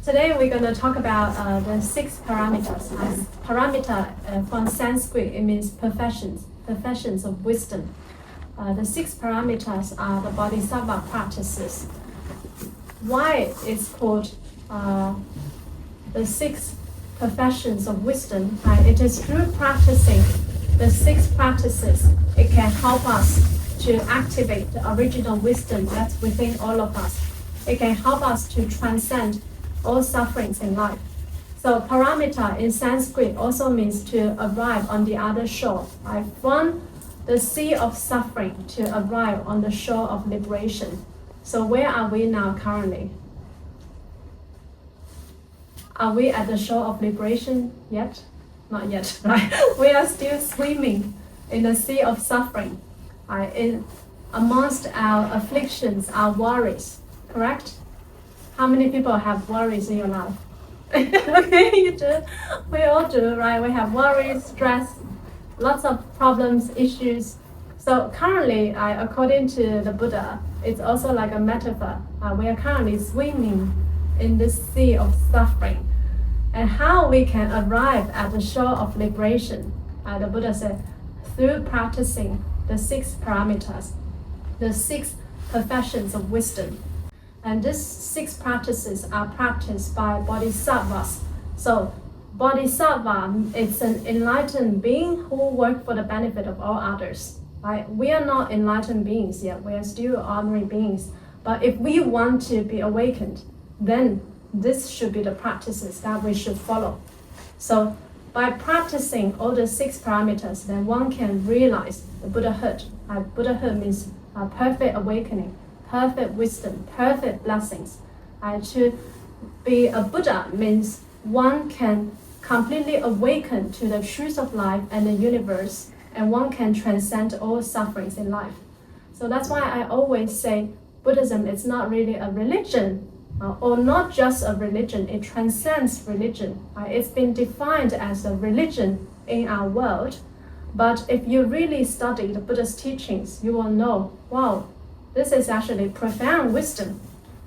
Today we're going to talk about the 6 paramitas. Paramita from Sanskrit, it means perfections of wisdom. The 6 paramitas are the Bodhisattva practices. Why it's called the 6 perfections of wisdom? It is through practicing the 6 practices, it can help us to activate the original wisdom that's within all of us. It can help us to transcend all sufferings in life. So paramita in Sanskrit also means to arrive on the other shore. From the sea of suffering to arrive on the shore of liberation. So where are we now currently? Are we at the shore of liberation yet? Not yet, right? We are still swimming in the sea of suffering, amongst our afflictions, our worries, correct? How many people have worries in your life? Okay, you do. We all do, right? We have worries, stress, lots of problems, issues. So currently, according to the Buddha, it's also like a metaphor. We are currently swimming in this sea of suffering. And how we can arrive at the shore of liberation, the Buddha said, through practicing the 6 paramitas, the 6 perfections of wisdom. And these 6 practices are practiced by bodhisattvas. So bodhisattva is an enlightened being who works for the benefit of all others. Right? We are not enlightened beings yet, we are still ordinary beings. But if we want to be awakened, then this should be the practices that we should follow. So by practicing all the 6 parameters, then one can realize the Buddhahood. Buddhahood means perfect awakening, perfect wisdom, perfect blessings. To be a Buddha means one can completely awaken to the truth of life and the universe, and one can transcend all sufferings in life. So that's why I always say Buddhism is not really a religion, or not just a religion, it transcends religion. It's been defined as a religion in our world, but if you really study the Buddha's teachings, you will know, wow, this is actually profound wisdom.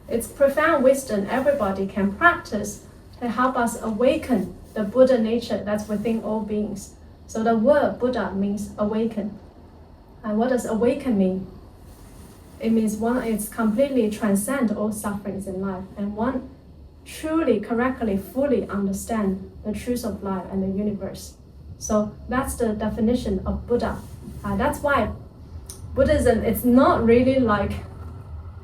It's profound wisdom everybody can practice to help us awaken the Buddha nature that's within all beings. So the word Buddha means awaken. And what does awaken mean? It means one is completely transcend all sufferings in life, and one truly, correctly, fully understand the truth of life and the universe. So that's the definition of Buddha. That's why Buddhism is not really like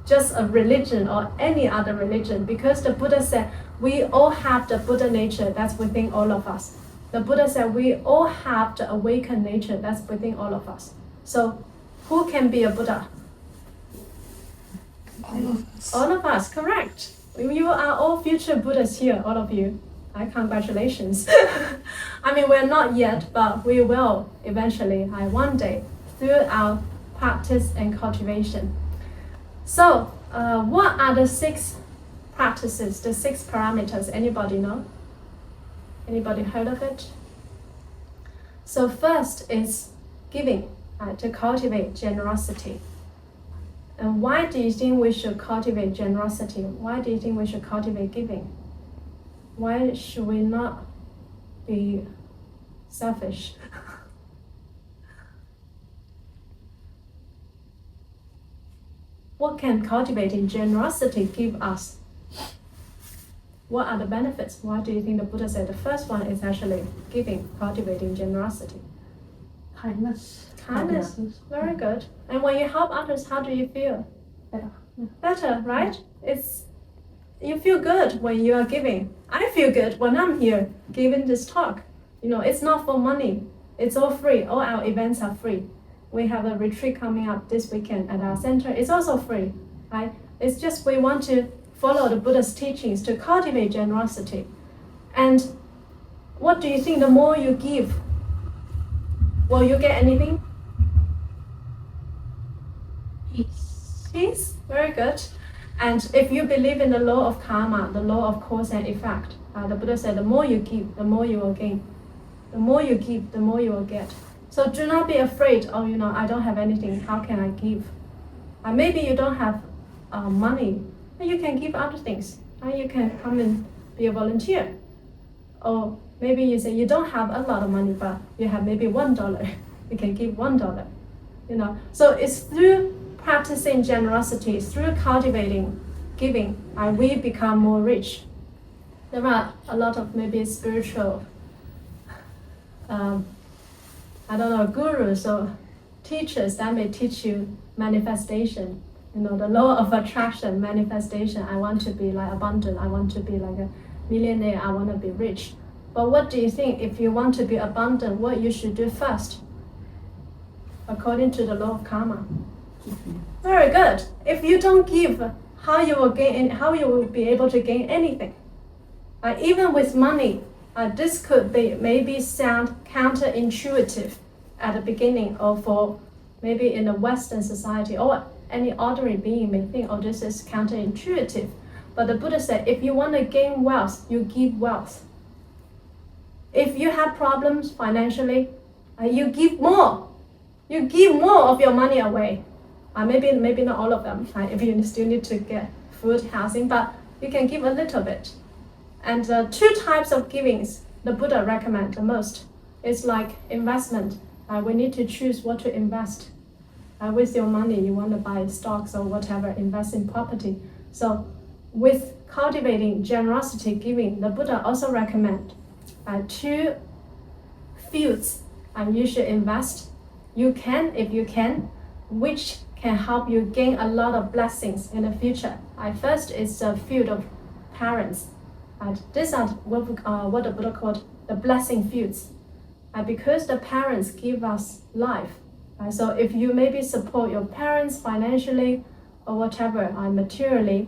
just a religion or any other religion, because the Buddha said we all have the Buddha nature that's within all of us. The Buddha said we all have the awakened nature that's within all of us. So who can be a Buddha? All of us, correct. You are all future Buddhas here, all of you. Congratulations. I mean, we're not yet, but we will eventually, one day, through our practice and cultivation. So, what are the 6 practices, the 6 paramitas? Anybody know? Anybody heard of it? So first is giving, to cultivate generosity. And why do you think we should cultivate generosity? Why do you think we should cultivate giving? Why should we not be selfish? What can cultivating generosity give us? What are the benefits? Why do you think the Buddha said the first one is actually giving, cultivating generosity? Kindness. Kindness, very good. And when you help others, how do you feel? Better, right? You feel good when you are giving. I feel good when I'm here giving this talk. It's not for money. It's all free. All our events are free. We have a retreat coming up this weekend at our center. It's also free, right? It's just we want to follow the Buddha's teachings to cultivate generosity. And what do you think? The more you give, will you get anything? Peace, very good. And if you believe in the law of karma, the law of cause and effect, the Buddha said the more you give, the more you will gain. The more you give, the more you will get. So do not be afraid, I don't have anything, how can I give? Maybe you don't have money, but you can give other things. You can come and be a volunteer. Or maybe you say you don't have a lot of money, but you have maybe $1. You can give $1. So it's through practicing generosity, through cultivating giving, we become more rich. There are a lot of maybe spiritual, gurus or teachers that may teach you manifestation. The law of attraction, manifestation. I want to be like abundant. I want to be like a millionaire. I want to be rich. But what do you think? If you want to be abundant, what you should do first? According to the law of karma. Very good. If you don't give, how you will be able to gain anything? Even with money, this could be maybe sound counterintuitive at the beginning, or for maybe in a Western society, or any ordinary being may think, oh, this is counterintuitive. But the Buddha said, if you want to gain wealth, you give wealth. If you have problems financially, you give more. You give more of your money away. Maybe not all of them, if you still need to get food, housing, but you can give a little bit. And 2 types of givings the Buddha recommends the most. It's like investment. We need to choose what to invest. With your money, you want to buy stocks or whatever, invest in property. So with cultivating generosity giving, the Buddha also recommends 2 fields you should invest. You can, if you can, which can help you gain a lot of blessings in the future. First is the field of parents. These are what the Buddha called the blessing fields. Because the parents give us life. So if you maybe support your parents financially or whatever, materially,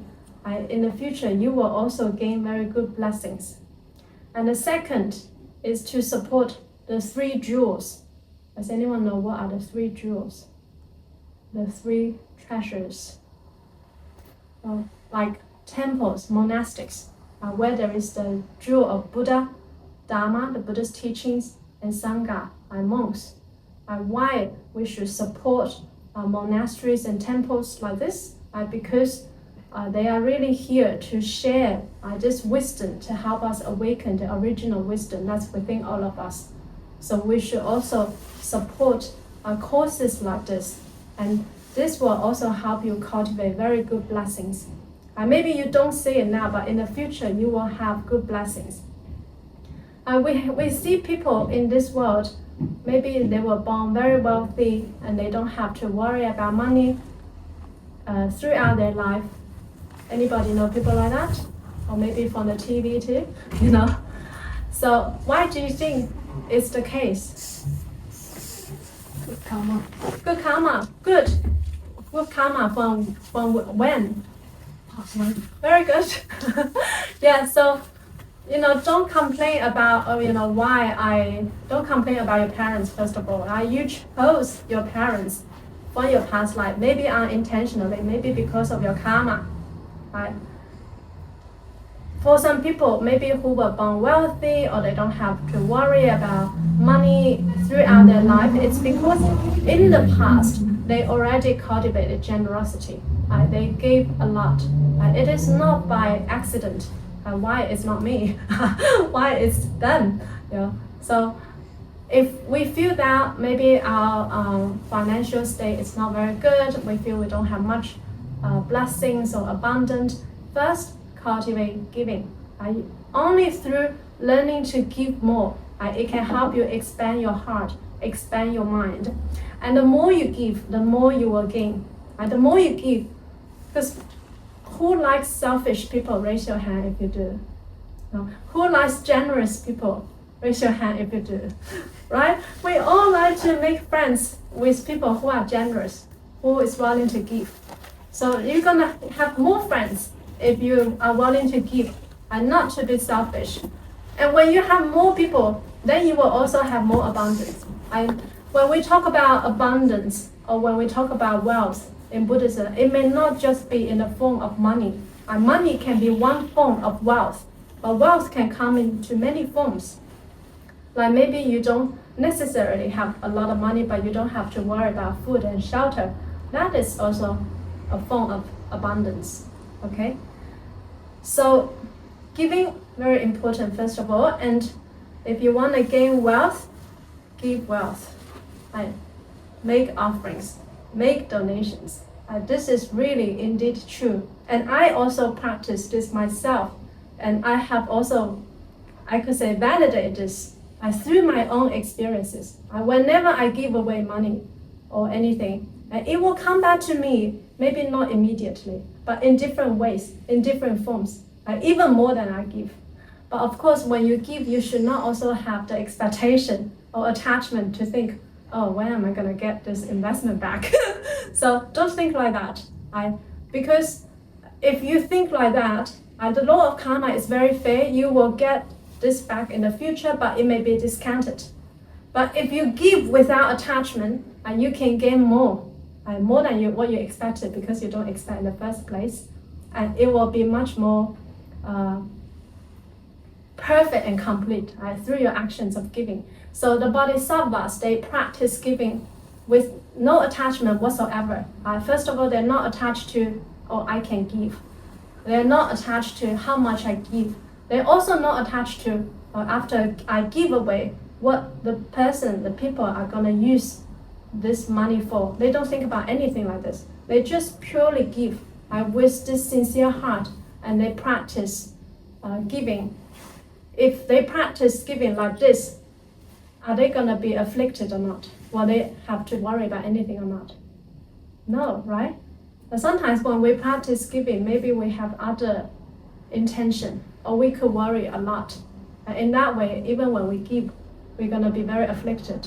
in the future you will also gain very good blessings. And the second is to support the 3 jewels. Does anyone know what are the 3 jewels? The 3 treasures. Like temples, monastics, where there is the jewel of Buddha, Dharma, the Buddha's teachings, and Sangha, monks. Why we should support monasteries and temples like this? Because they are really here to share this wisdom to help us awaken the original wisdom that's within all of us. So we should also support courses like this, and this will also help you cultivate very good blessings. Maybe you don't see it now, but in the future you will have good blessings. We see people in this world, maybe they were born very wealthy and they don't have to worry about money throughout their life. Anybody know people like that? Or maybe from the TV too, So why do you think it's the case? Good karma. Good karma, good. Good karma from when? Past life. Very good. Yeah, so don't complain about, don't complain about your parents, first of all. You chose your parents for your past life, maybe unintentionally, maybe because of your karma, right? For some people, maybe who were born wealthy, or they don't have to worry about money throughout their life, it's because in the past, they already cultivated generosity. They gave a lot. It is not by accident. Why it's not me? Why it's them? So if we feel that maybe our financial state is not very good, we feel we don't have much blessings or abundance, first cultivate giving. Only through learning to give more, it can help you expand your heart, expand your mind. And the more you give, the more you will gain. The more you give, because who likes selfish people? Raise your hand if you do. No. Who likes generous people? Raise your hand if you do. Right? We all like to make friends with people who are generous, who is willing to give. So you're gonna have more friends if you are willing to give and not to be selfish. And when you have more people, then you will also have more abundance. When we talk about abundance, or when we talk about wealth in Buddhism, it may not just be in the form of money. Money can be one form of wealth, but wealth can come into many forms. Like maybe you don't necessarily have a lot of money, but you don't have to worry about food and shelter. That is also a form of abundance. Okay? So giving very important, first of all. And if you want to gain wealth, give wealth. Make offerings, make donations. This is really indeed true. And I also practice this myself. And I have also, I could say, validated this through my own experiences. Whenever I give away money or anything, it will come back to me, maybe not immediately, but in different ways, in different forms, even more than I give. But of course, when you give, you should not also have the expectation or attachment to think, oh, when am I going to get this investment back? So don't think like that. Because if you think like that, the law of karma is very fair. You will get this back in the future, but it may be discounted. But if you give without attachment, you can gain more than what you expected, because you don't expect in the first place. And it will be much more perfect and complete through your actions of giving. So the Bodhisattvas, they practice giving with no attachment whatsoever. First of all, they're not attached to, oh, I can give. They're not attached to how much I give. They're also not attached to, after I give away, what the people are going to use this money for. They don't think about anything like this. They just purely give with this sincere heart, and they practice giving. If they practice giving like this, are they going to be afflicted or not? Will they have to worry about anything or not? No, right? But sometimes when we practice giving, maybe we have other intention, or we could worry a lot. In that way, even when we give, we're going to be very afflicted.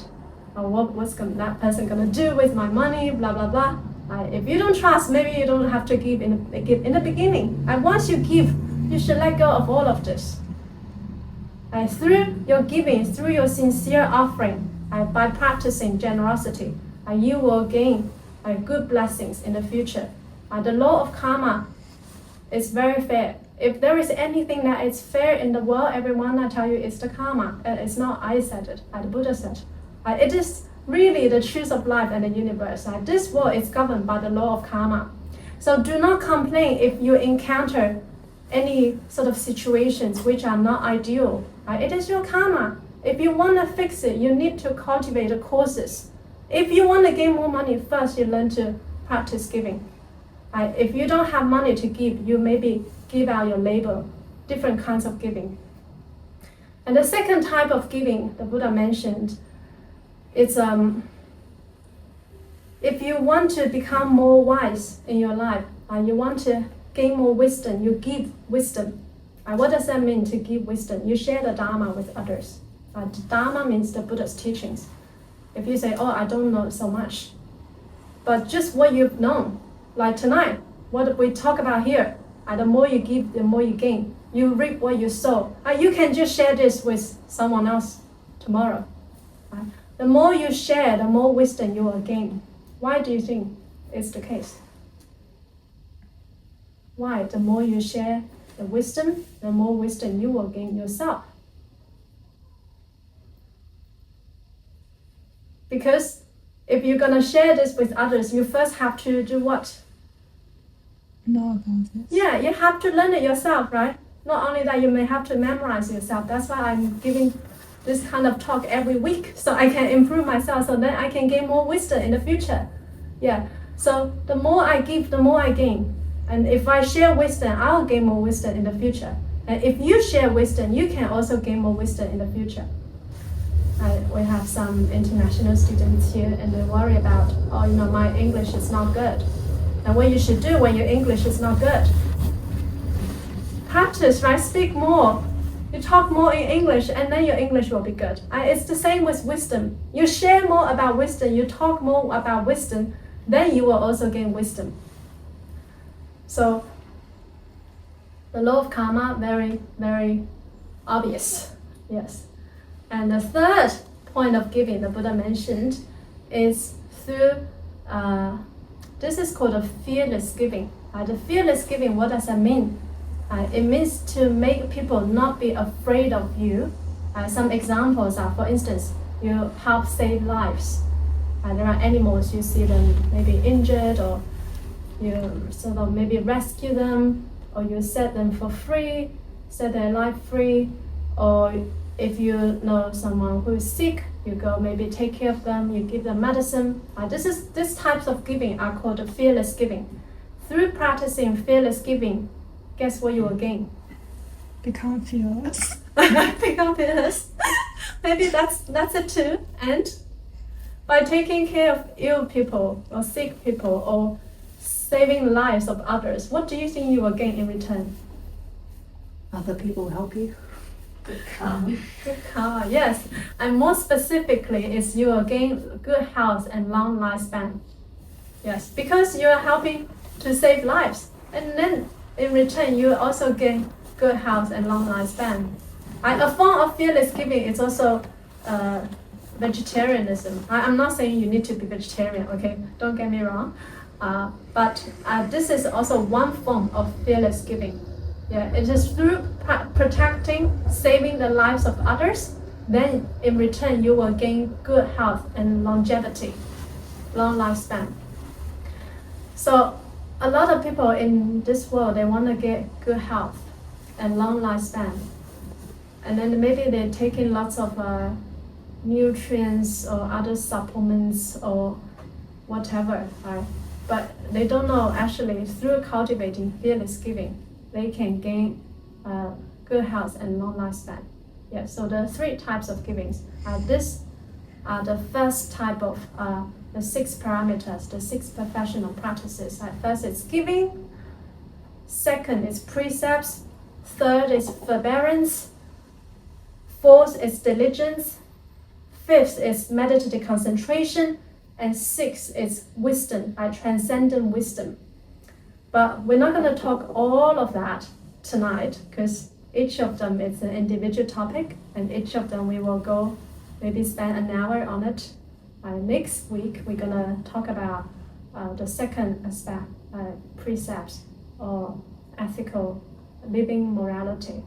What's that person going to do with my money, blah, blah, blah. If you don't trust, maybe you don't have to give in the beginning. And once you give, you should let go of all of this. Through your giving, through your sincere offering, by practicing generosity, you will gain good blessings in the future. The law of karma is very fair. If there is anything that is fair in the world, everyone, I tell you, it's the karma. It's not I said it, the Buddha said. It is really the truth of life and the universe. This world is governed by the law of karma. So do not complain if you encounter any sort of situations which are not ideal. It is your karma. If you want to fix it, you need to cultivate the courses. If you want to gain more money, first you learn to practice giving. If you don't have money to give, you maybe give out your labor, different kinds of giving. And the second type of giving the Buddha mentioned, it's if you want to become more wise in your life, you want to gain more wisdom, you give wisdom. What does that mean, to give wisdom? You share the Dharma with others. Dharma means the Buddha's teachings. If you say, oh, I don't know so much, but just what you've known, like tonight, what we talk about here, the more you give, the more you gain. You reap what you sow. You can just share this with someone else tomorrow. The more you share, the more wisdom you will gain. Why do you think it's the case? Why? The more you share the wisdom, the more wisdom you will gain yourself. Because if you're going to share this with others, you first have to do what? Know about it. Yeah, you have to learn it yourself, right? Not only that, you may have to memorize yourself. That's why I'm giving this kind of talk every week, so I can improve myself, so then I can gain more wisdom in the future. Yeah, so the more I give, the more I gain. And if I share wisdom, I'll gain more wisdom in the future. And if you share wisdom, you can also gain more wisdom in the future. We have some international students here, and they worry about, oh, my English is not good. And what you should do when your English is not good, practice, right? Speak more. You talk more in English, and then your English will be good. It's the same with wisdom. You share more about wisdom, you talk more about wisdom, then you will also gain wisdom. So the law of karma, very, very obvious. Yes. And the third point of giving the Buddha mentioned is through, this is called a fearless giving. The fearless giving, what does that mean? It means to make people not be afraid of you. Some examples are, for instance, you help save lives. There are animals, you see them maybe injured, or you sort of maybe rescue them, or you set them for free. set their life free, or if you know someone who is sick, you go maybe take care of them, you give them medicine. These types of giving are called fearless giving. Through practicing fearless giving, guess what you will gain? Become fearless. Become fearless. Maybe that's it too. And by taking care of ill people or sick people or saving lives of others, what do you think you will gain in return? Other people help you. Good karma, yes. And more specifically is you will gain good health and long lifespan. Yes, because you are helping to save lives. And then in return you will also gain good health and long lifespan. A form of fearless giving is also vegetarianism. I'm not saying you need to be vegetarian, okay? Don't get me wrong. But this is also one form of fearless giving. Yeah, it is through protecting, saving the lives of others. Then in return, you will gain good health and longevity, long lifespan. So a lot of people in this world, they want to get good health and long lifespan. And then maybe they're taking lots of nutrients or other supplements or whatever, right? But they don't know actually through cultivating fearless giving, they can gain good health and long lifespan. Yeah, so the three types of givings. This are the first type of the 6 paramitas, the 6 professional practices. First is giving, second is precepts, third is forbearance, fourth is diligence, fifth is meditative concentration, and sixth is wisdom, transcendent wisdom. But we're not going to talk all of that tonight because each of them is an individual topic, and each of them we will go maybe spend an hour on it. Next week we're going to talk about the second aspect, precepts or ethical living morality.